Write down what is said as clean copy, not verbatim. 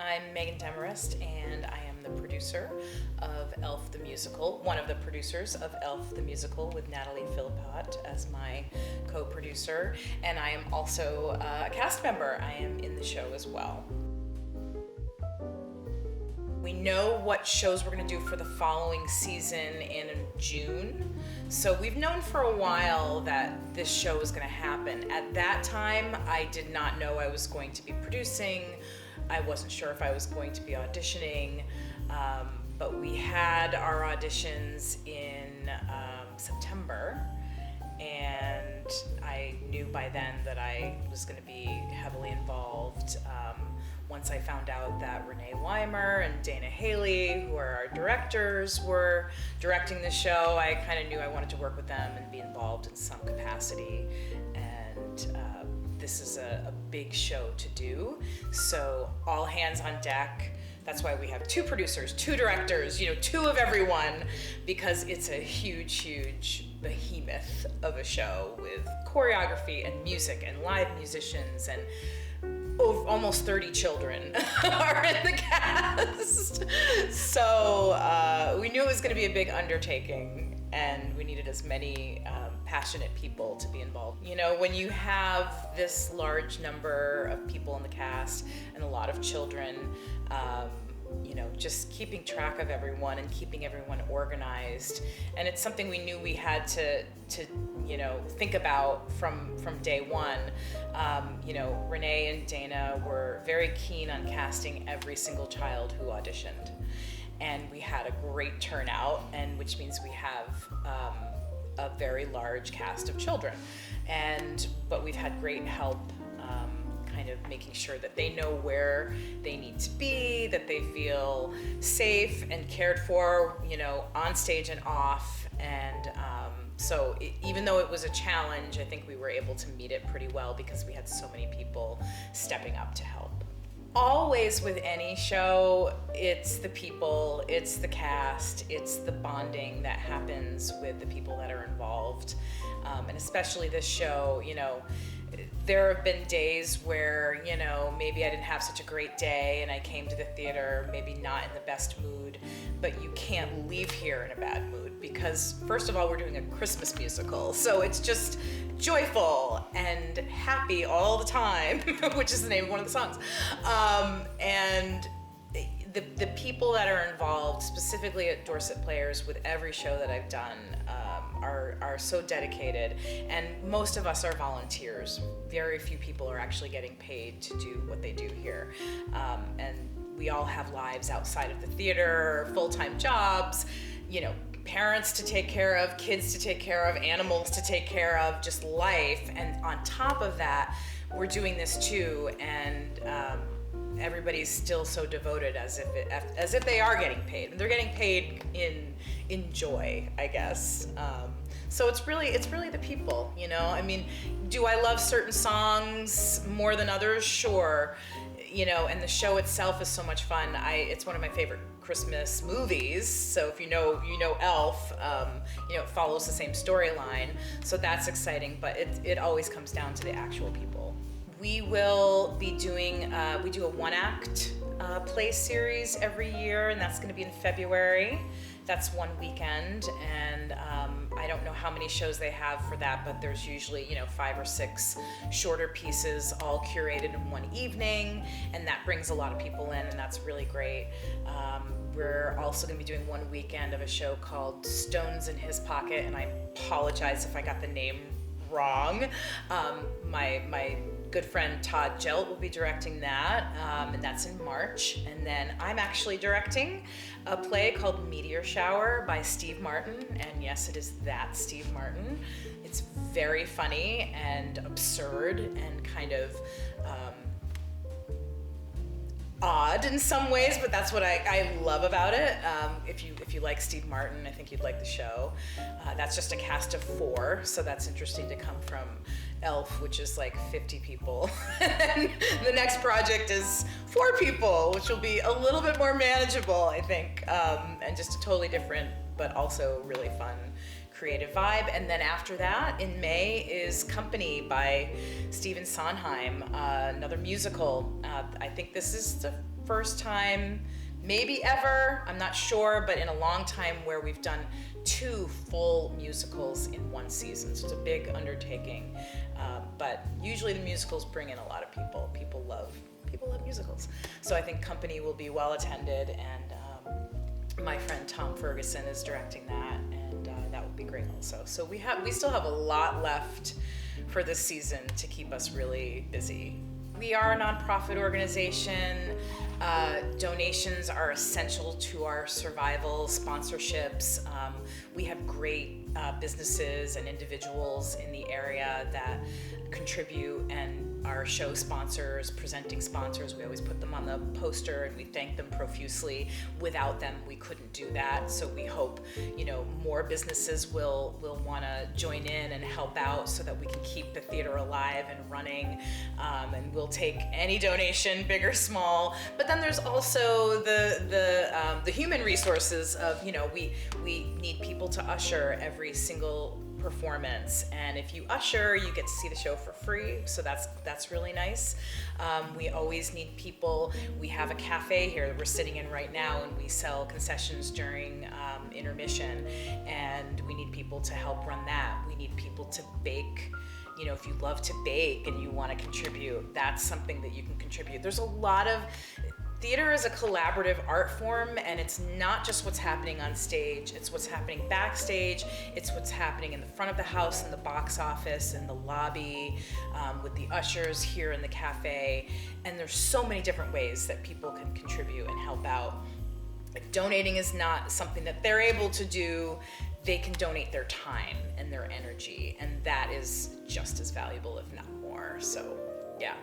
I'm Megan Demarest, and I am the producer of Elf the Musical, one of the producers of Elf the Musical with Natalie Philippot as my co-producer, and I am also a cast member. I am in the show as well. We know what shows we're going to do for the following season in June. So we've known for a while that this show was going to happen. At that time, I did not know I was going to be producing. I wasn't sure if I was going to be auditioning. But we had our auditions in September. And I knew by then that I was going to be heavily involved. Once I found out that Renee Weimer and Dana Haley, who are our directors, were directing the show, I kind of knew I wanted to work with them and be involved in some capacity. And this is a big show to do. So all hands on deck. That's why we have 2 producers, 2 directors, two of everyone, because it's a huge, huge behemoth of a show with choreography and music and live musicians, and almost 30 children are in the cast. So we knew it was going to be a big undertaking, and we needed as many passionate people to be involved. When you have this large number of people in the cast and a lot of children, just keeping track of everyone and keeping everyone organized. And it's something we knew we had to think about from day one. Renee and Dana were very keen on casting every single child who auditioned. And we had a great turnout, which means we have a very large cast of children. But we've had great help kind of making sure that they know where they need to be, that they feel safe and cared for, on stage and off. And so even though it was a challenge, I think we were able to meet it pretty well because we had so many people stepping up to help. Always with any show, it's the people, it's the cast, it's the bonding that happens with the people that are involved. And especially this show, there have been days where, maybe I didn't have such a great day and I came to the theater maybe not in the best mood, but you can't leave here in a bad mood because, first of all, we're doing a Christmas musical, so it's just joyful and happy all the time, which is the name of one of the songs. And the people that are involved, specifically at Dorset Players, with every show that I've done, are so dedicated, and most of us are volunteers. Very few people are actually getting paid to do what they do here, and we all have lives outside of the theater, full-time jobs, parents to take care of, kids to take care of, animals to take care of, just life. And on top of that, we're doing this too, and everybody's still so devoted as if they are getting paid. They're getting paid in joy, I guess. So it's really the people, do I love certain songs more than others? Sure. And the show itself is so much fun. It's one of my favorite Christmas movies. So if you know Elf, it follows the same storyline. So that's exciting, but it always comes down to the actual people. We will be doing, we do a 1-act play series every year, and that's going to be in February. That's one weekend, and I don't know how many shows they have for that, but there's usually 5 or 6 shorter pieces all curated in one evening, and that brings a lot of people in, and that's really great. We're also going to be doing one weekend of a show called Stones in His Pocket, and I apologize if I got the name wrong. My good friend Todd Jelt will be directing that, and that's in March. And then I'm actually directing a play called Meteor Shower by Steve Martin, and yes, it is that Steve Martin. It's very funny and absurd and kind of odd in some ways, but that's what I love about it. If you like Steve Martin, I think you'd like the show. That's just a cast of 4, so that's interesting to come from Elf, which is like 50 people. And the next project is 4 people, which will be a little bit more manageable, I think, and just a totally different, but also really fun creative vibe. And then after that, in May, is Company by Stephen Sondheim, another musical. I think this is the first time, maybe ever, I'm not sure, but in a long time where we've done 2 full musicals in one season. So it's a big undertaking. But usually the musicals bring in a lot of people. People love musicals. So I think Company will be well attended, and my friend Tom Ferguson is directing that, and that will be great also. So we still have a lot left for this season to keep us really busy. We are a nonprofit organization. Donations are essential to our survival, sponsorships. We have great businesses and individuals in the area that contribute, and our show sponsors, presenting sponsors, we always put them on the poster and we thank them profusely. Without them, we couldn't do that. So we hope, more businesses will want to join in and help out so that we can keep the theater alive and running. And we'll take any donation, big or small. But then there's also the human resources of, we need people to usher every single performance, and if you usher, you get to see the show for free, so that's really nice. We always need people. We have a cafe here that we're sitting in right now, and we sell concessions during intermission, and we need people to help run that. We need people to bake. If you love to bake and you want to contribute, that's something that you can contribute. There's a lot of theater is a collaborative art form, and it's not just what's happening on stage, it's what's happening backstage, it's what's happening in the front of the house, in the box office, in the lobby, with the ushers here in the cafe, and there's so many different ways that people can contribute and help out. If donating is not something that they're able to do, they can donate their time and their energy, and that is just as valuable, if not more. So, yeah.